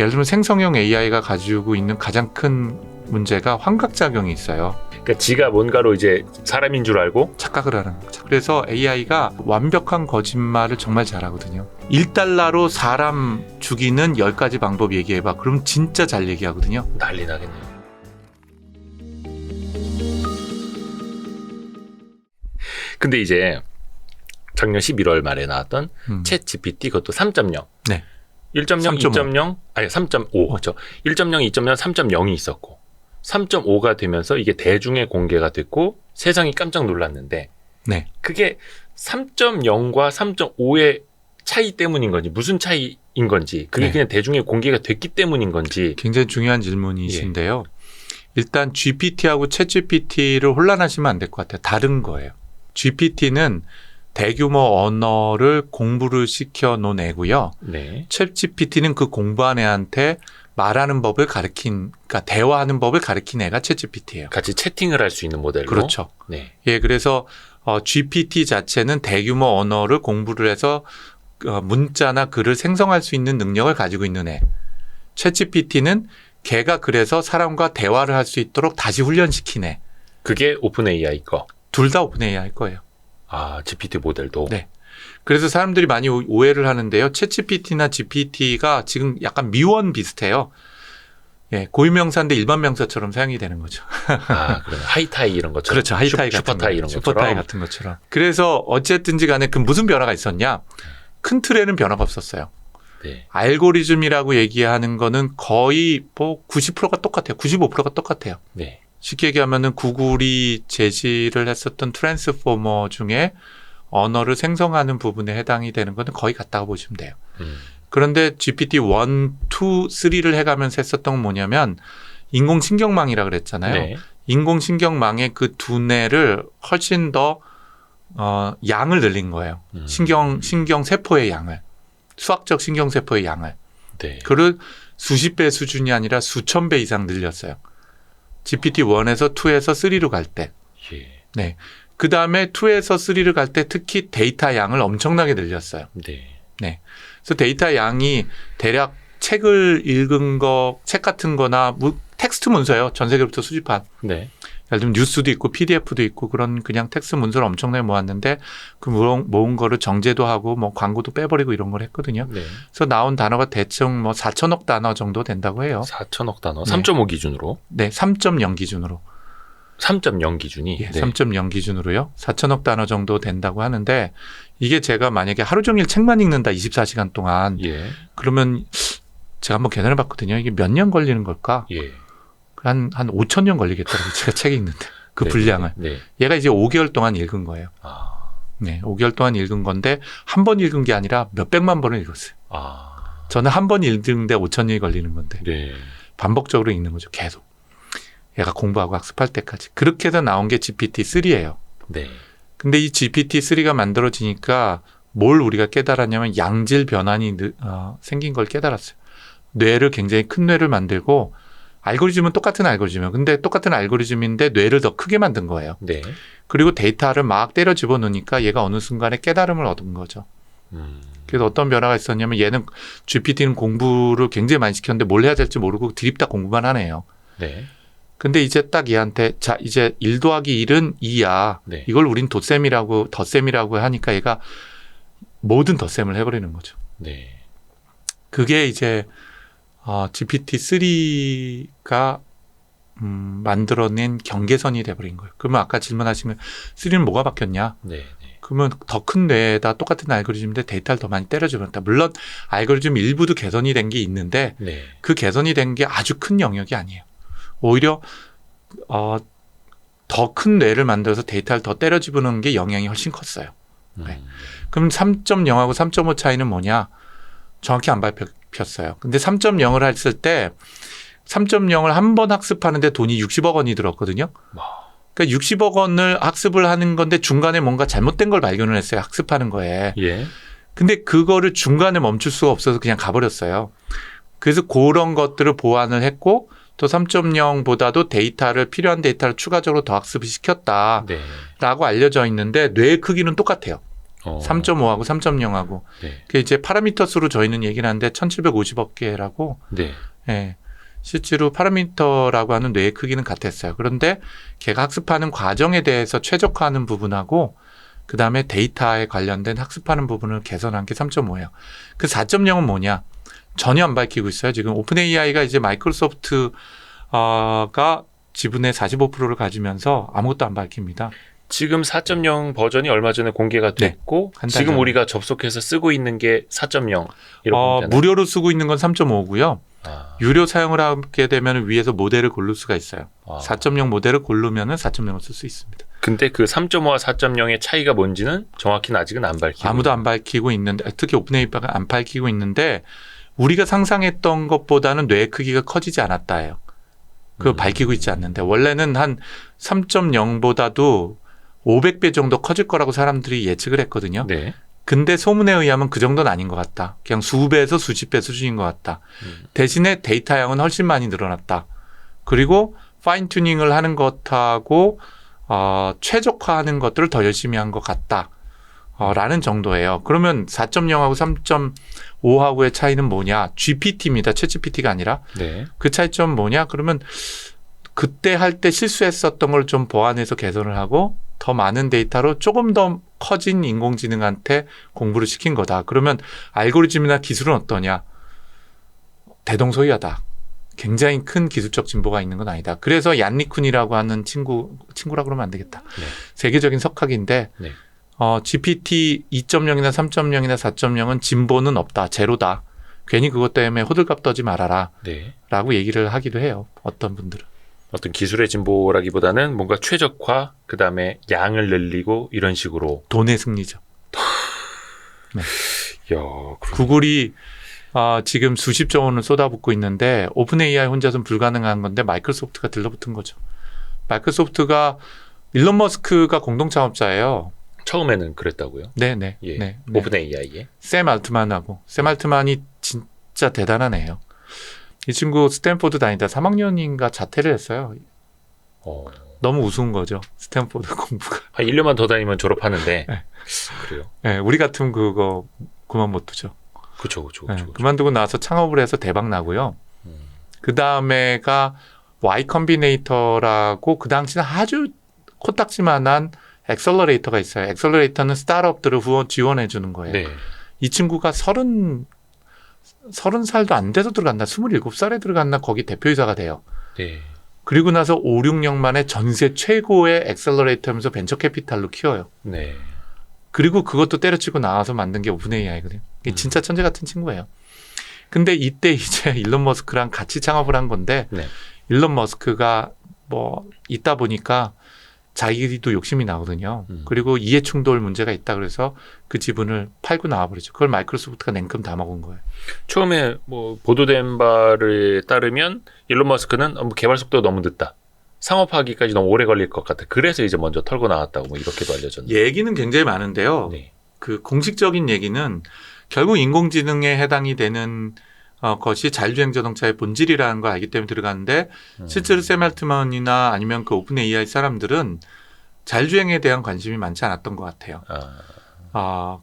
예를 들면 생성형 AI가 가지고 있는 가장 큰 문제가 환각작용이 있어요. 그러니까 지가 뭔가로 이제 사람인 줄 알고 착각을 하는 거죠. 그래서 AI가 완벽한 거짓말을 정말 잘하거든요. 1달러로 사람 죽이는 10가지 방법 얘기해봐. 그럼 진짜 잘 얘기하거든요. 난리 나겠네요. 근데 이제 작년 11월 말에 나왔던 챗 GPT 그것도 3.0. 네. 1.0, 3.5. 2.0, 아니 3.5. 그렇죠. 1.0, 2.0, 3.0이 있었고 3.5가 되면서 이게 대중에 공개가 됐고 세상이 깜짝 놀랐는데 네. 그게 3.0과 3.5의 차이 때문인 건지 무슨 차이인 건지 그게 네. 그냥 대중에 공개가 됐기 때문인 건지 굉장히 중요한 질문이신데요. 일단 GPT하고 챗GPT를 혼란하시면 안 될 것 같아요. 다른 거예요. GPT는 대규모 언어를 공부를 시켜 놓은 애고요. 네. 챗GPT는 그 공부한 애한테 말하는 법을 그러니까 대화하는 법을 가르친 애가 챗GPT예요. 같이 채팅을 할 수 있는 모델로. 그렇죠. 네. 예, 그래서 GPT 자체는 대규모 언어를 공부를 해서 문자나 글을 생성할 수 있는 능력을 가지고 있는 애. 챗GPT는 걔가 그래서 사람과 대화를 할 수 있도록 다시 훈련시킨 애. 그게 오픈 AI 거. 둘 다 오픈 AI일 거예요. 아, GPT 모델도. 네. 그래서 사람들이 많이 오해를 하는데요. 챗GPT나 GPT가 지금 약간 미원 비슷해요. 예, 고유명사인데 일반 명사처럼 사용이 되는 거죠. 아, 그래. 하이타이 이런 것처럼. 그렇죠. 하이타이 같은 슈퍼타이 이런 것처럼. 슈퍼타이 같은 것처럼. 그래서 어쨌든지 간에 그 무슨 변화가 있었냐? 큰 틀에는 변화가 없었어요. 네. 알고리즘이라고 얘기하는 거는 거의 뭐 90%가 똑같아요. 95%가 똑같아요. 네. 쉽게 얘기하면은 구글이 제시를 했었던 트랜스포머 중에 언어를 생성하는 부분에 해당이 되는 거는 거의 같다고 보시면 돼요. 그런데 GPT 1, 2, 3를 해가면서 했었던 건 뭐냐면 인공신경망이라 그랬잖아요. 네. 인공신경망의 그 두뇌를 훨씬 더 양을 늘린 거예요. 신경세포의 양을. 수학적 신경세포의 양을. 네. 그를 수십 배 수준이 아니라 수천 배 이상 늘렸어요. GPT-1에서 2에서 3로 갈 때. 예. 네. 그 다음에 2에서 3를 갈 때 특히 데이터 양을 엄청나게 늘렸어요. 네. 네. 그래서 데이터 양이 대략 책을 읽은 책 같은 거나 텍스트 문서예요. 전 세계로부터 수집한. 네. 예를 들면 뉴스도 있고 PDF도 있고 그런 그냥 텍스트 문서를 엄청나게 모았는데 그 모은 거를 정제도 하고 뭐 광고도 빼버리고 이런 걸 했거든요. 네. 그래서 나온 단어가 대충 뭐 4천억 단어 정도 된다고 해요. 4천억 단어. 네. 3.5 기준으로. 네. 3.0 기준으로. 3.0 기준이. 예, 네. 3.0 기준으로요. 4천억 단어 정도 된다고 하는데 이게 제가 만약에 하루 종일 책만 읽는다 24시간 동안 예. 그러면 제가 한번 계산해 봤거든요. 이게 몇 년 걸리는 걸까? 예. 한 5천 년 걸리겠더라고요. 제가 책 읽는데 그 네, 분량을. 네. 얘가 이제 5개월 동안 읽은 거예요. 아. 네, 5개월 동안 읽은 건데 한 번 읽은 게 아니라 몇백만 번을 읽었어요. 아. 저는 한 번 읽는데 5천 년이 걸리는 건데 네. 반복적으로 읽는 거죠. 계속. 얘가 공부하고 학습할 때까지. 그렇게 해서 나온 게 GPT-3예요. 네. 근데 이 GPT-3가 만들어지니까 뭘 우리가 깨달았냐면 양질 변환이 생긴 걸 깨달았어요. 뇌를 굉장히 큰 뇌를 만들고 알고리즘은 똑같은 알고리즘이에요. 근데 똑같은 알고리즘인데 뇌를 더 크게 만든 거예요. 네. 그리고 데이터를 막 때려 집어넣으니까 얘가 어느 순간에 깨달음을 얻은 거죠. 그래서 어떤 변화가 있었냐면 얘는 GPT는 공부를 굉장히 많이 시켰는데 뭘 해야 될지 모르고 드립다 공부만 하네요. 네. 근데 이제 딱 얘한테 자 이제 1 더하기 1은 2야. 네. 이걸 우린 덧셈이라고 하니까 얘가 모든 덧셈을 해버리는 거죠. 네. 그게 이제 GPT-3가 만들어낸 경계선이 돼버린 거예요. 그러면 아까 질문하시면 3는 뭐가 바뀌었냐? 네. 네. 그러면 더 큰 뇌에다 똑같은 알고리즘인데 데이터를 더 많이 때려주었다. 물론 알고리즘 일부도 개선이 된 게 있는데 네. 그 개선이 된 게 아주 큰 영역이 아니에요. 오히려 더 큰 뇌를 만들어서 데이터를 더 때려 집어넣는 게 영향이 훨씬 컸어요. 네. 그럼 3.0하고 3.5 차이는 뭐냐? 정확히 안 밝혔어요. 근데 3.0을 했을 때 3.0을 한 번 학습하는데 돈이 60억 원이 들었거든요. 그러니까 60억 원을 학습을 하는 건데 중간에 뭔가 잘못된 걸 발견을 했어요. 학습하는 거에. 예. 근데 그거를 중간에 멈출 수가 없어서 그냥 가버렸어요. 그래서 그런 것들을 보완을 했고 또 3.0보다도 필요한 데이터를 추가적으로 더 학습을 시켰다라고 네. 알려져 있는데 뇌의 크기는 똑같아요. 3.5하고 3.0하고. 네. 그 이제 파라미터 수로 저희는 얘기를 하는데 1750억 개라고. 네. 예. 실제로 파라미터라고 하는 뇌의 크기는 같았어요. 그런데 걔가 학습하는 과정에 대해서 최적화하는 부분하고 그다음에 데이터에 관련된 학습하는 부분을 개선한 게 3.5예요. 그 4.0은 뭐냐? 전혀 안 밝히고 있어요. 지금 오픈 AI가 이제 마이크로소프트가 지분의 45%를 가지면서 아무것도 안 밝힙니다. 지금 4.0 버전이 얼마 전에 공개가 됐고 한달 지금 전에. 우리가 접속해서 쓰고 있는 게 4.0 이렇게 무료로 쓰고 있는 건 3.5고요. 아, 유료 사용을 하게 되면 위에서 모델을 고를 수가 있어요. 아. 4.0 모델을 고르면은 4.0을 쓸 수 있습니다. 근데 그 3.5와 4.0의 차이가 뭔지는 정확히는 아직은 안 밝히고 아무도 안 밝히고 있는데 특히 오픈AI가 안 밝히고 있는데 우리가 상상했던 것보다는 뇌의 크기가 커지지 않았다예요. 그거 밝히고 있지 않는데 원래는 한 3.0보다도 500배 정도 커질 거라고 사람들이 예측을 했거든요. 네. 근데 소문에 의하면 그 정도는 아닌 것 같다. 그냥 수배에서 수십 배 수준인 것 같다. 대신에 데이터 양은 훨씬 많이 늘어났다. 그리고 파인 튜닝을 하는 것하고 최적화하는 것들을 더 열심히 한 것 같다. 라는 정도예요. 그러면 4.0하고 3.5하고의 차이는 뭐냐? GPT입니다. 챗GPT가 아니라. 네. 그 차이점 뭐냐? 그러면 그때 할 때 실수했었던 걸 좀 보완해서 개선을 하고 더 많은 데이터로 조금 더 커진 인공지능한테 공부를 시킨 거다. 그러면 알고리즘이나 기술은 어떠냐? 대동소이하다. 굉장히 큰 기술적 진보가 있는 건 아니다. 그래서 얀리쿤이라고 하는 친구라 그러면 안 되겠다. 네. 세계적인 석학인데 네. GPT 2.0이나 3.0이나 4.0은 진보는 없다. 제로다. 괜히 그것 때문에 호들갑 떠지 말아라. 네. 라고 얘기를 하기도 해요. 어떤 분들은. 어떤 기술의 진보라기보다는 뭔가 최적화, 그 다음에 양을 늘리고 이런 식으로. 돈의 승리죠. 이야, 구글이 지금 수십조 원을 쏟아붓고 있는데 오픈 AI 혼자서는 불가능한 건데 마이크로소프트가 들러붙은 거죠. 마이크로소프트가 일론 머스크가 공동 창업자예요. 처음에는 그랬다고요? 네네. 예. 네. 오픈 AI에. 샘 알트만하고 샘 알트만이 진짜 대단한 애예요. 이 친구 스탠포드 다니다 3학년인가 자퇴를 했어요. 너무 우스운 거죠. 스탠포드 공부가. 한 1년만 더 다니면 졸업하는데. 네. 그래요. 네, 우리 같으면 그거 그만 못 두죠. 그쵸. 네, 그만두고 나서 창업을 해서 대박 나고요. 그 다음에가 Y 컴비네이터라고 그 당시는 아주 코딱지만한 엑셀러레이터가 있어요. 엑셀러레이터는 스타트업들을 지원해 주는 거예요. 네. 이 친구가 30살도 안 돼서 들어갔나 27살에 들어갔나 거기 대표이사가 돼요. 네. 그리고 나서 5, 6년 만에 전세 최고의 엑셀러레이터면서 벤처 캐피탈로 키워요. 네. 그리고 그것도 때려치고 나와서 만든 게 오픈 AI거든요. 이게 진짜 천재 같은 친구예요. 근데 이때 이제 일론 머스크랑 같이 창업을 한 건데 네. 일론 머스크가 뭐 있다 보니까 자기도 욕심이 나거든요. 그리고 이해 충돌 문제가 있다 그래서 그 지분을 팔고 나와버리죠. 그걸 마이크로소프트가 냉큼 다 먹은 거예요. 처음에 뭐 보도된 바를 따르면 일론 머스크는 개발 속도가 너무 늦다. 상업화하기까지 너무 오래 걸릴 것 같아. 그래서 이제 먼저 털고 나왔다고 뭐 이렇게도 알려졌는데. 얘기는 굉장히 많은데요. 네. 그 공식적인 얘기는 결국 인공지능에 해당이 되는 것이 자율주행 자동차의 본질이라는 걸 알기 때문에 들어갔는데 실제로 샘 알트만이나 아니면 그 오픈 AI 사람들은 자율주행에 대한 관심이 많지 않았던 것 같아요.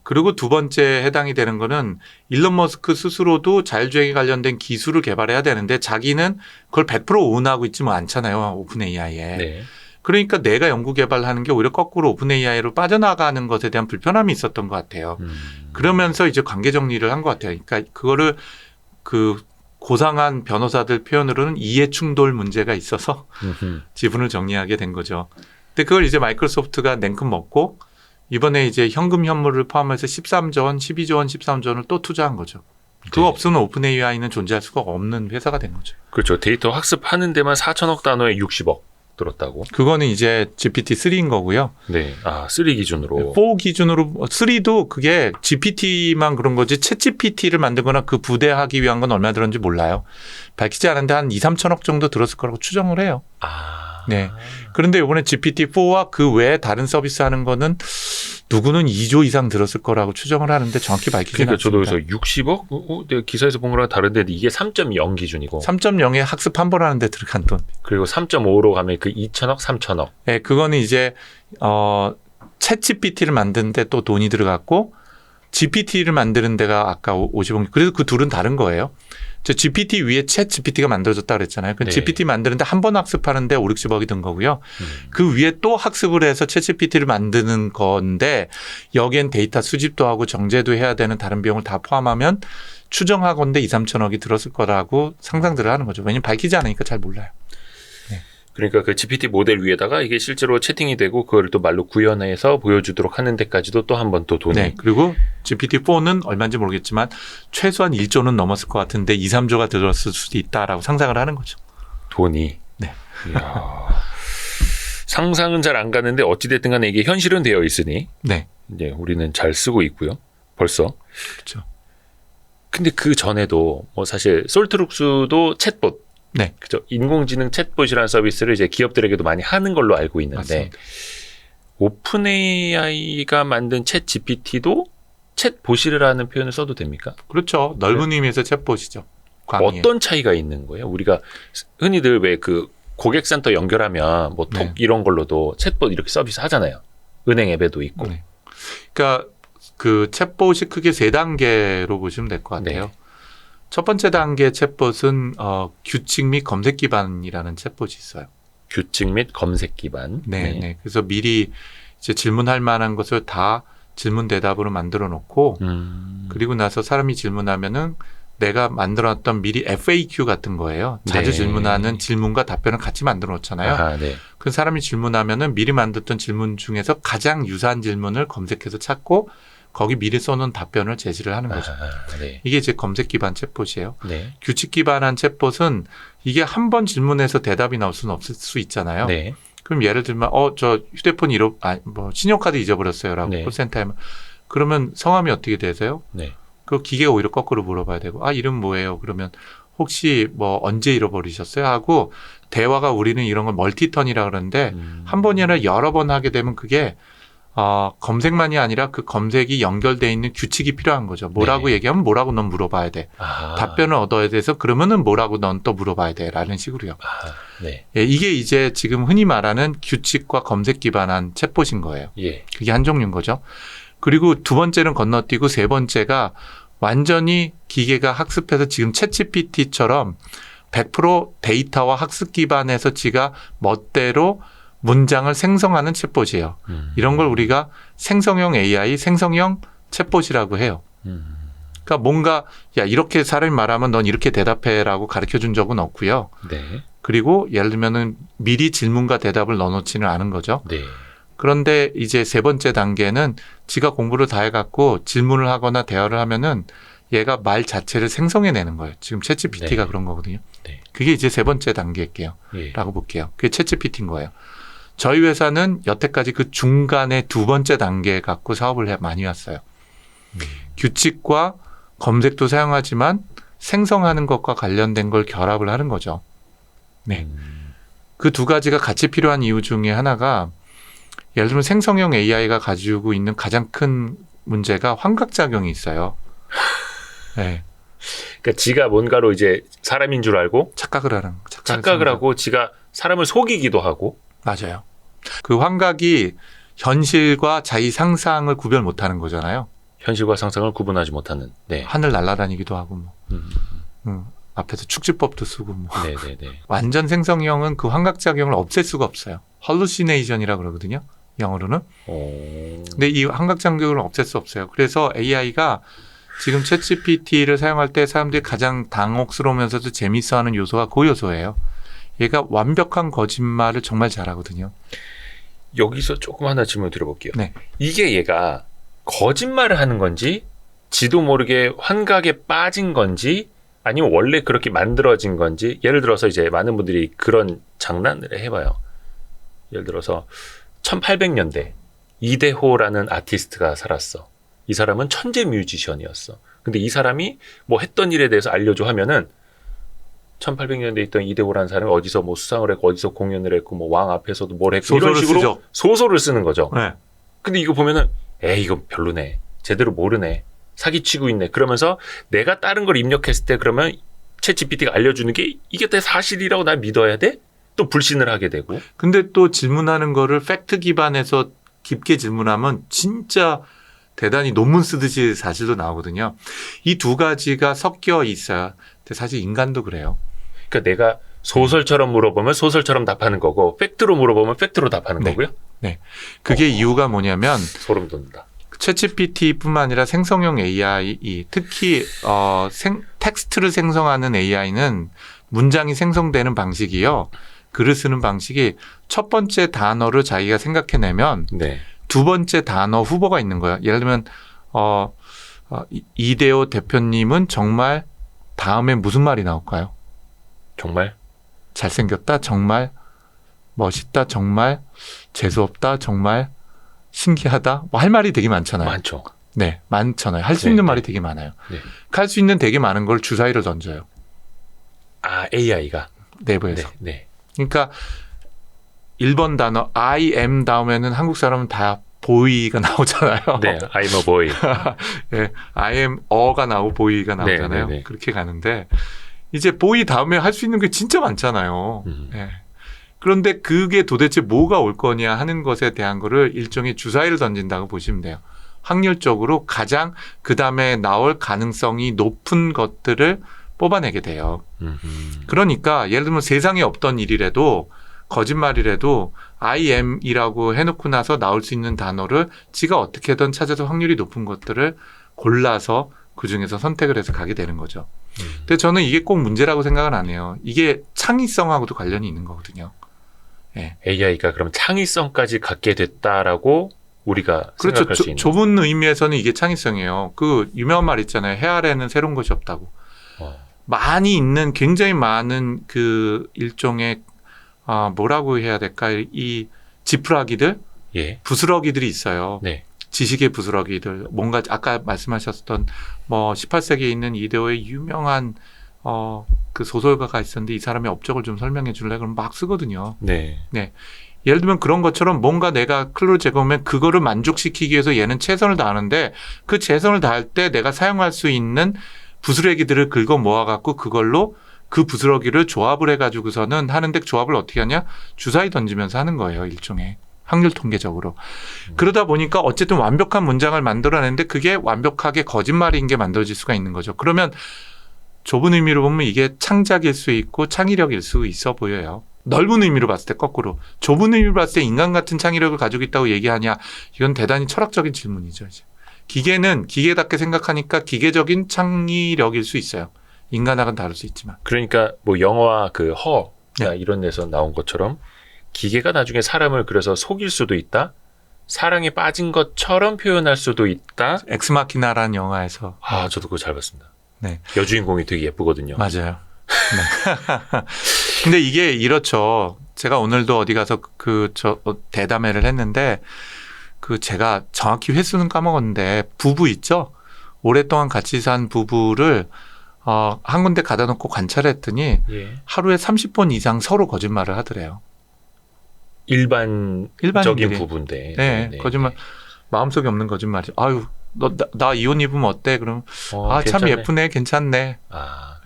그리고 두 번째 해당이 되는 거는 일론 머스크 스스로도 자율주행에 관련된 기술을 개발해야 되는데 자기는 그걸 100% 오운하고 있지는 않잖아요. 오픈 AI에. 네. 그러니까 내가 연구 개발하는 게 오히려 거꾸로 오픈 AI로 빠져나가는 것에 대한 불편함이 있었던 것 같아요. 그러면서 이제 관계 정리를 한 것 같아요. 그러니까 그거를 그 고상한 변호사들 표현으로는 이해 충돌 문제가 있어서 지분을 정리하게 된 거죠. 근데 그걸 이제 마이크로소프트가 냉큼 먹고 이번에 이제 현금 현물을 포함해서 13조 원, 12조 원, 13조 원을 또 투자한 거죠. 그거 네. 없으면 오픈 AI는 존재할 수가 없는 회사가 된 거죠. 그렇죠. 데이터 학습하는 데만 4천억 단어에 60억 들었다고. 그거는 이제 GPT-3인 거고요. 네. 3 기준으로. 4 기준으로 3도 그게 GPT만 그런 거지 챗GPT를 만들거나 그 부대하기 위한 건 얼마 들었는지 몰라요. 밝히지 않은데 한 2, 3천억 정도 들었을 거라고 추정을 해요. 네. 그런데 이번에 GPT-4와 그 외에 다른 서비스 하는 거는 누구는 2조 이상 들었을 거라고 추정을 하는데 정확히 밝히지는 그러니까 저도 않습니다. 그래서 60억? 내가 기사에서 본 거랑 다른데 이게 3.0 기준이고. 3.0에 학습 한 번 하는데 들어간 돈. 그리고 3.5로 가면 그 2천억, 3천억. 네, 그거는 이제 챗 GPT를 만드는데 또 돈이 들어갔고 GPT를 만드는 데가 아까 50억. 그래서 그 둘은 다른 거예요. 저 GPT 위에 챗 GPT가 만들어졌다 그랬잖아요. 그 네. GPT 만드는데 한 번 학습하는데 5, 60억이 든 거고요. 그 위에 또 학습을 해서 챗 GPT를 만드는 건데 여기엔 데이터 수집도 하고 정제도 해야 되는 다른 비용을 다 포함하면 추정하건대 2, 3천억이 들었을 거라고 상상들을 하는 거죠. 왜냐면 밝히지 않으니까 잘 몰라요. 그러니까 그 GPT 모델 위에다가 이게 실제로 채팅이 되고 그걸 또 말로 구현해서 보여주도록 하는 데까지도 또 한 번 또 돈이. 네. 그리고 GPT-4는 얼마인지 모르겠지만 최소한 1조는 넘었을 것 같은데 2, 3조가 들었을 수도 있다라고 상상을 하는 거죠. 돈이. 네. 이야. 상상은 잘 안 가는데 어찌됐든 간에 이게 현실은 되어 있으니 네. 이제 우리는 잘 쓰고 있고요. 벌써. 그렇죠. 근데 그 전에도 뭐 사실 솔트룩스도 챗봇, 네. 그죠? 인공지능 챗봇이라는 서비스를 이제 기업들에게도 많이 하는 걸로 알고 있는데 맞습니다. 오픈 AI가 만든 챗 GPT도 챗봇이라는 표현을 써도 됩니까? 그렇죠. 넓은 의미에서 챗봇이죠. 광의에. 어떤 차이가 있는 거예요? 우리가 흔히들 왜 그 고객센터 연결하면 뭐 톡 네. 이런 걸로도 챗봇 이렇게 서비스 하잖아요. 은행 앱에도 있고. 네. 그러니까 그 챗봇이 크게 3단계로 보시면 될 것 같아요. 네. 첫 번째 단계 챗봇은 규칙 및 검색 기반이라는 챗봇이 있어요. 규칙 및 검색 기반. 네, 네. 그래서 미리 이제 질문할 만한 것을 다 질문 대답으로 만들어 놓고 그리고 나서 사람이 질문하면은 내가 만들어놨던 미리 FAQ 같은 거예요. 자주 네. 질문하는 질문과 답변을 같이 만들어 놓잖아요. 아하, 네. 그 사람이 질문하면은 미리 만들었던 질문 중에서 가장 유사한 질문을 검색해서 찾고 거기 미리 써놓은 답변을 제시를 하는 거죠. 아하, 네. 이게 이제 검색 기반 챗봇이에요. 네. 규칙 기반한 챗봇은 이게 한 번 질문해서 대답이 나올 수는 없을 수 있잖아요. 네. 그럼 예를 들면 저 휴대폰 신용카드 잊어버렸어요라고 네. 콜센터에 하면 그러면 성함이 어떻게 되세요? 네. 그 기계가 오히려 거꾸로 물어봐야 되고 이름 뭐예요? 그러면 혹시 뭐 언제 잃어버리셨어요? 하고 대화가 우리는 이런 걸 멀티턴이라 그러는데 한 번이 아니라 여러 번 하게 되면 그게 검색만이 아니라 그 검색이 연결돼 있는 규칙이 필요한 거죠. 뭐라고 네. 얘기하면 뭐라고 넌 물어봐야 돼. 아하. 답변을 얻어야 돼서 그러면은 뭐라고 넌 또 물어봐야 돼라는 식으로요. 아하, 네. 예, 이게 이제 지금 흔히 말하는 규칙과 검색 기반한 챗봇인 거예요. 예. 그게 한 종류인 거죠. 그리고 두 번째는 건너뛰고 세 번째가 완전히 기계가 학습해서 지금 챗GPT처럼 100% 데이터와 학습 기반에서 지가 멋대로 문장을 생성하는 챗봇이에요. 이런 걸 우리가 생성형 AI, 생성형 챗봇이라고 해요. 그러니까 뭔가 이렇게 사람이 말하면 넌 이렇게 대답해라고 가르쳐준 적은 없고요. 네. 그리고 예를 들면은 미리 질문과 대답을 넣어놓지는 않은 거죠. 네. 그런데 이제 세 번째 단계는 지가 공부를 다 해갖고 질문을 하거나 대화를 하면은 얘가 말 자체를 생성해내는 거예요. 지금 챗GPT가 네. 그런 거거든요. 네. 그게 이제 세 번째 단계일게요. 예. 라고 볼게요. 그게 챗GPT인 거예요. 저희 회사는 여태까지 그 중간에 두 번째 단계 갖고 사업을 많이 왔어요. 규칙과 검색도 사용하지만 생성하는 것과 관련된 걸 결합을 하는 거죠. 네. 그 두 가지가 같이 필요한 이유 중에 하나가 예를 들면 생성형 AI가 가지고 있는 가장 큰 문제가 환각작용이 있어요. 네. 그러니까 지가 뭔가로 이제 사람인 줄 알고 착각을 하는 착각을 하고 지가 사람을 속이기도 하고. 맞아요. 그 환각이 현실과 자기 상상을 구별 못하는 거잖아요. 현실과 상상을 구분하지 못하는. 네. 하늘 날아다니기도 하고 뭐 음. 앞에서 축지법도 쓰고 뭐. 네네네. 완전 생성형은 그 환각작용을 없앨 수가 없어요. hallucination이라 그러거든요. 영어로는. 근데 이 환각작용을 없앨 수 없어요. 그래서 AI가 지금 챗GPT를 사용할 때 사람들이 가장 당혹스러우면서도 재밌어하는 요소가 그 요소예요. 얘가 완벽한 거짓말을 정말 잘하거든요. 여기서 조금 하나 질문 드려볼게요. 네. 이게 얘가 거짓말을 하는 건지 지도 모르게 환각에 빠진 건지 아니면 원래 그렇게 만들어진 건지 예를 들어서 이제 많은 분들이 그런 장난을 해봐요. 예를 들어서 1800년대 이대호라는 아티스트가 살았어. 이 사람은 천재 뮤지션이었어. 근데 이 사람이 뭐 했던 일에 대해서 알려줘 하면은 1800년대에 있던 이대호라는 사람이 어디서 뭐 수상을 했고 어디서 공연을 했고 뭐 왕 앞에서도 뭘 했고 이런 소설을 식으로 쓰죠. 소설을 쓰는 거죠. 네. 근데 이거 보면은 이거 별로네. 제대로 모르네. 사기치고 있네. 그러면서 내가 다른 걸 입력했을 때 그러면 챗GPT가 알려주는 게 이게 다 사실이라고 날 믿어야 돼? 또 불신을 하게 되고. 근데 또 질문하는 거를 팩트 기반에서 깊게 질문하면 진짜 대단히 논문 쓰듯이 사실도 나오거든요. 이 두 가지가 섞여 있어야. 근데 사실 인간도 그래요. 그러니까 내가 소설처럼 물어보면 소설처럼 답하는 거고 팩트로 물어보면 팩트로 답하는 네. 거고요. 네. 그게 이유가 뭐냐면 소름 돋는다. 챗GPT뿐만 아니라 생성형 AI, 특히 텍스트를 생성하는 AI는 문장이 생성되는 방식이요. 글을 쓰는 방식이 첫 번째 단어를 자기가 생각해내면 네. 두 번째 단어 후보가 있는 거예요. 예를 들면 이대호 대표님은 정말 다음에 무슨 말이 나올까요? 정말? 잘생겼다, 정말 멋있다, 정말 재수없다, 정말 신기하다. 뭐 할 말이 되게 많잖아요. 많죠. 네, 많잖아요. 할 수 네, 있는 네. 말이 되게 많아요. 네. 할 수 있는 되게 많은 걸 주사위로 던져요. 아, AI가. 내부에서. 네. 그러니까 1번 단어 I am 다음에는 한국 사람은 다 보이가 나오잖아요. 네. I'm a boy. 예, I am 어가 나오고 보이가 나오잖아요. 네. 그렇게 가는데 이제 보이 다음에 할 수 있는 게 진짜 많잖아요. 예. 그런데 그게 도대체 뭐가 올 거냐 하는 것에 대한 거를 일종의 주사위를 던진다고 보시면 돼요. 확률적으로 가장 그 다음에 나올 가능성이 높은 것들을 뽑아내게 돼요. 그러니까 예를 들면 세상에 없던 일이라도 거짓말이라도 I am이라고 해놓고 나서 나올 수 있는 단어를 지가 어떻게든 찾아서 확률이 높은 것들을 골라서 그중에서 선택을 해서 가게 되는 거죠. 근데 저는 이게 꼭 문제라고 생각은 안 해요. 이게 창의성하고도 관련이 있는 거거든요. 예. AI가 그럼 창의성까지 갖게 됐다라고 우리가 그렇죠. 생각할 수 있는. 좁은 의미에서는 이게 창의성이에요. 그 유명한 말 있잖아요. 해 아래는 새로운 것이 없다고. 많이 있는 굉장히 많은 그 일종의 뭐라고 해야 될까? 이 지푸라기들, 예. 부스러기들이 있어요. 네. 지식의 부스러기들. 뭔가 아까 말씀하셨던 뭐 18세기에 있는 이데오의 유명한 그 소설가가 있었는데 이 사람의 업적을 좀 설명해 줄래? 그럼 막 쓰거든요. 네. 예를 들면 그런 것처럼 뭔가 내가 클루를 제공하면 그거를 만족시키기 위해서 얘는 최선을 다하는데 그 최선을 다할 때 내가 사용할 수 있는 부스러기들을 긁어 모아갖고 그걸로 그 부스러기를 조합을 해가지고서는 하는데 조합을 어떻게 하냐? 주사위 던지면서 하는 거예요. 일종의. 확률 통계적으로. 그러다 보니까 어쨌든 완벽한 문장을 만들어내는데 그게 완벽하게 거짓말인 게 만들어질 수가 있는 거죠. 그러면 좁은 의미로 보면 이게 창작일 수 있고 창의력일 수 있어 보여요. 넓은 의미로 봤을 때 거꾸로. 좁은 의미로 봤을 때 인간 같은 창의력을 가지고 있다고 얘기하냐. 이건 대단히 철학적인 질문이죠. 이제. 기계는 기계답게 생각하니까 기계적인 창의력일 수 있어요. 인간하고는 다를 수 있지만. 그러니까 뭐 영화 그 허 네. 이런 데서 나온 것처럼 기계가 나중에 사람을 그래서 속일 수도 있다. 사랑에 빠진 것처럼 표현할 수도 있다. 엑스마키나라는 영화에서. 아, 저도 그거 잘 봤습니다. 네. 여주인공이 되게 예쁘거든요. 맞아요. 네. 근데 이게 이렇죠. 제가 오늘도 어디 가서 대담회를 했는데 제가 정확히 횟수는 까먹었는데 부부 있죠? 오랫동안 같이 산 부부를 한 군데 가다 놓고 관찰했더니 예. 하루에 30번 이상 서로 거짓말을 하더래요. 일반적인 일반인들이. 부부인데. 네, 거짓말. 마음속에 없는 거짓말이. 아유, 나 이 옷 입으면 어때? 그럼 참 괜찮네. 예쁘네, 괜찮네.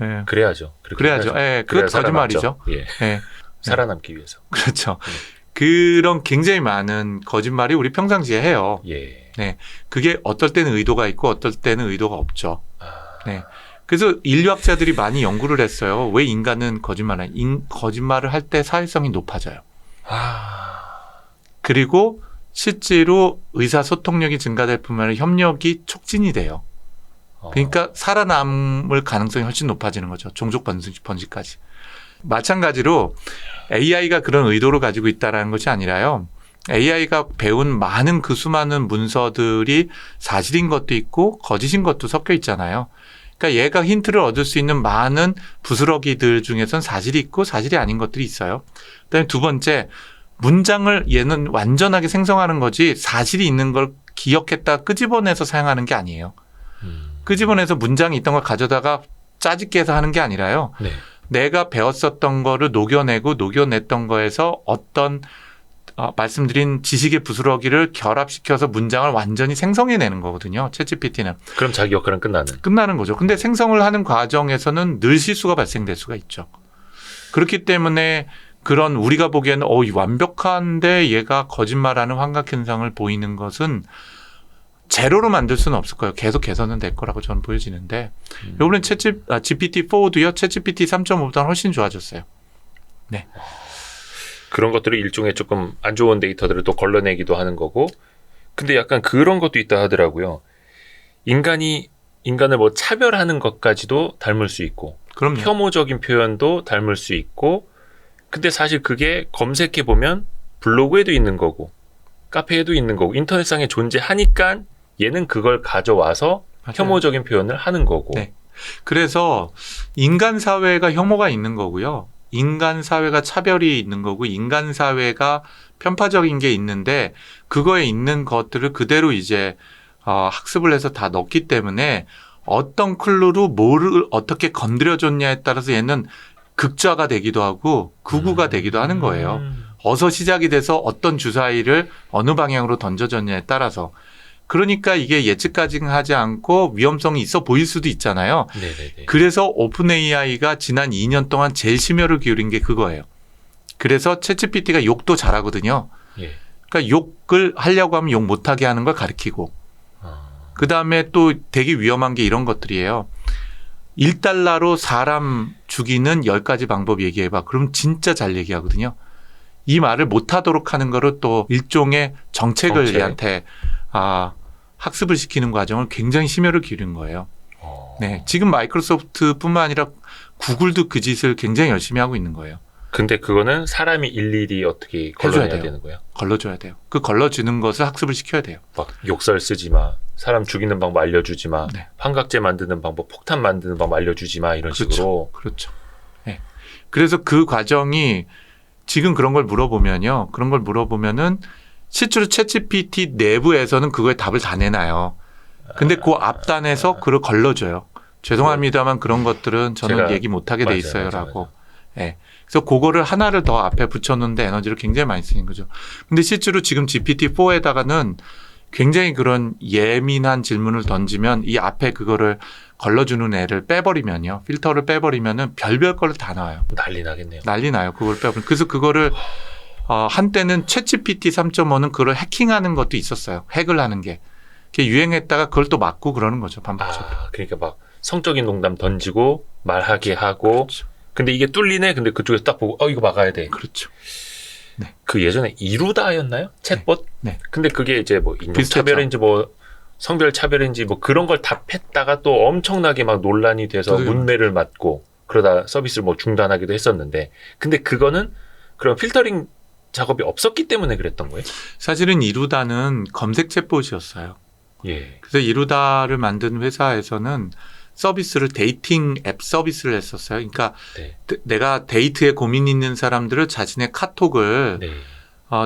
네. 그래야죠. 그래야죠. 예, 그것 거짓말이죠. 예. 예, 살아남기 위해서. 그렇죠. 그런 굉장히 많은 거짓말이 우리 평상시에 해요. 예. 그게 어떨 때는 의도가 있고 어떨 때는 의도가 없죠. 아, 네. 그래서 인류학자들이 많이 연구를 했어요. 왜 인간은 거짓말을 할 때 사회성이 높아져요. 그리고 실제로 의사소통력이 증가될 뿐만 아니라 협력이 촉진이 돼요. 그러니까 살아남을 가능성이 훨씬 높아지는 거죠. 종족 번식까지. 마찬가지로 AI가 그런 의도를 가지고 있다는 것이 아니라요. AI가 배운 많은 그 수많은 문서들이 사실인 것도 있고 거짓인 것도 섞여 있잖아요. 그러니까 얘가 힌트를 얻을 수 있는 많은 부스러기들 중에선 사실이 있고 사실이 아닌 것들이 있어요. 그다음에 두 번째, 문장을 얘는 완전하게 생성하는 거지 사실이 있는 걸 기억했다 끄집어내서 사용하는 게 아니에요. 끄집어내서 문장이 있던 걸 가져다가 짜집게 해서 하는 게 아니라요. 네. 내가 배웠었던 거를 녹여냈던 거에서 어떤 말씀드린 지식의 부스러기를 결합시켜서 문장을 완전히 생성해내는 거거든요. 챗GPT는. 그럼 자기 역할은 끝나는 거죠. 근데 생성을 하는 과정에서는 늘 실수가 발생될 수가 있죠. 그렇기 때문에 그런 우리가 보기에는 완벽한데 얘가 거짓말하는 환각 현상을 보이는 것은 제로로 만들 수는 없을 거예요. 계속 개선은 될 거라고 저는 보여지는데 이번엔 GPT-4도요. 챗GPT 3.5보다는 훨씬 좋아졌어요. 네. 그런 것들이 일종의 조금 안 좋은 데이터들을 또 걸러내기도 하는 거고. 근데 약간 그런 것도 있다 하더라고요. 인간을 뭐 차별하는 것까지도 닮을 수 있고, 그럼요. 혐오적인 표현도 닮을 수 있고, 근데 사실 그게 검색해 보면 블로그에도 있는 거고, 카페에도 있는 거고, 인터넷상에 존재하니까 얘는 그걸 가져와서 맞아요. 혐오적인 표현을 하는 거고. 네. 그래서 인간 사회가 혐오가 있는 거고요. 인간 사회가 차별이 있는 거고, 인간 사회가 편파적인 게 있는데 그거에 있는 것들을 그대로 이제 학습을 해서 다 넣기 때문에 어떤 클루로 뭐를 어떻게 건드려줬냐에 따라서 얘는 극좌가 되기도 하고 극우가 되기도 하는 거예요. 어서 시작이 돼서 어떤 주사위를 어느 방향으로 던져줬냐에 따라서. 그러니까 이게 예측까지 하지 않고 위험성이 있어 보일 수도 있잖아요. 네네네. 그래서 오픈 AI가 지난 2년 동안 제일 심혈을 기울인 게 그거예요. 그래서 챗GPT가 욕도 잘하거든요. 예. 그러니까 욕을 하려고 하면 욕 못하게 하는 걸 가르치고 그다음에 또 되게 위험한 게 이런 것들이에요. 1달러로 사람 죽이는 10가지 방법 얘기해봐. 그럼 진짜 잘 얘기하거든요. 이 말을 못하도록 하는 거를 또 일종의 정책. 얘한테 학습을 시키는 과정을 굉장히 심혈을 기울인 거예요. 네, 지금 마이크로소프트뿐만 아니라 구글도 그 짓을 굉장히 열심히 하고 있는 거예요. 근데 그거는 사람이 일일이 어떻게 걸러내야 돼요. 되는 거예요? 걸러줘야 돼요. 그 걸러주는 것을 학습을 시켜야 돼요. 막 욕설 쓰지 마. 사람 죽이는 방법 알려주지 마. 네. 환각제 만드는 방법, 폭탄 만드는 방법 알려주지 마. 이런 그렇죠. 식으로. 그렇죠. 네. 그래서 그 과정이 지금 그런 걸 물어보면은 실제로 챗GPT 내부에서는 그거에 답을 다 내놔요. 근데 그 앞단에서 그걸 걸러줘요. 죄송합니다만 그런 것들은 저는 제가 얘기 못하게 돼 맞아요, 있어요라고. 예. 그래서 그거를 하나를 더 앞에 붙였는데 에너지를 굉장히 많이 쓰는 거죠. 근데 실제로 지금 GPT-4에다가는 굉장히 그런 예민한 질문을 던지면 이 앞에 그거를 걸러주는 애를 빼버리면요. 필터를 빼버리면은 별별 걸 다 나와요. 난리 나겠네요. 난리 나요. 그걸 빼버리면. 그래서 그거를 한때는 챗GPT 3.5는 그걸 해킹하는 것도 있었어요. 핵을 하는 게. 그게 유행했다가 그걸 또 막고 그러는 거죠. 반복적으로. 그러니까 막 성적인 농담 던지고 말하게 하고. 그렇죠. 근데 이게 뚫리네. 근데 그쪽에서 딱 보고 이거 막아야 돼. 그렇죠. 그 예전에 이루다였나요? 챗봇? 네. 근데 그게 이제 뭐 인종차별인지 뭐 성별 차별인지 뭐 그런 걸 답했다가 또 엄청나게 막 논란이 돼서 문매를 맞고 그러다 서비스를 뭐 중단하기도 했었는데 근데 그거는 그런 필터링 작업이 없었기 때문에 그랬던 거예요? 사실은 이루다는 검색 챗봇이었어요. 예. 그래서 이루다를 만든 회사에서는 서비스를 데이팅 앱 서비스를 했었어요. 그러니까 네. 내가 데이트에 고민 있는 사람들을 자신의 카톡을 네.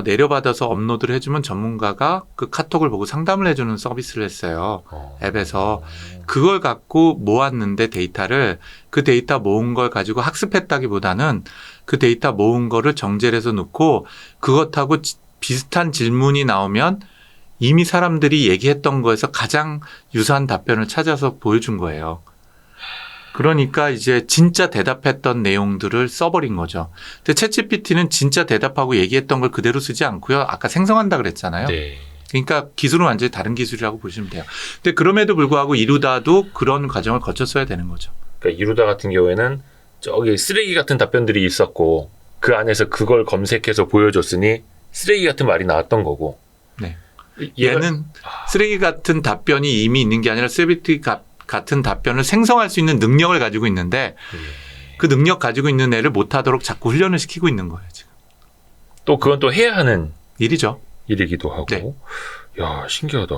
내려받아서 업로드를 해주면 전문가가 그 카톡을 보고 상담을 해주는 서비스를 했어요. 앱에서. 그걸 갖고 모았는데 데이터를 그 데이터 모은 걸 가지고 학습했다기보다는 그 데이터 모은 거를 정제를 해서 놓고 그것하고 비슷한 질문이 나오면 이미 사람들이 얘기했던 거에서 가장 유사한 답변을 찾아서 보여준 거예요. 그러니까 이제 진짜 대답했던 내용들을 써버린 거죠. 근데 챗GPT는 진짜 대답하고 얘기했던 걸 그대로 쓰지 않고요. 아까 생성한다 그랬잖아요. 네. 그러니까 기술은 완전히 다른 기술이라고 보시면 돼요. 근데 그럼에도 불구하고 이루다도 그런 과정을 거쳤어야 되는 거죠. 그러니까 이루다 같은 경우에는 저기 쓰레기 같은 답변들이 있었고 그 안에서 그걸 검색해서 보여줬으니 쓰레기 같은 말이 나왔던 거고. 네. 얘는 쓰레기 같은 답변이 이미 있는 게 아니라 쓰레기 같은 답변을 생성할 수 있는 능력을 가지고 있는데 그 능력 가지고 있는 애를 못하도록 자꾸 훈련을 시키고 있는 거예요. 지금. 또 그건 또 해야 하는 일이죠. 일이기도 하고. 네. 야, 신기하다.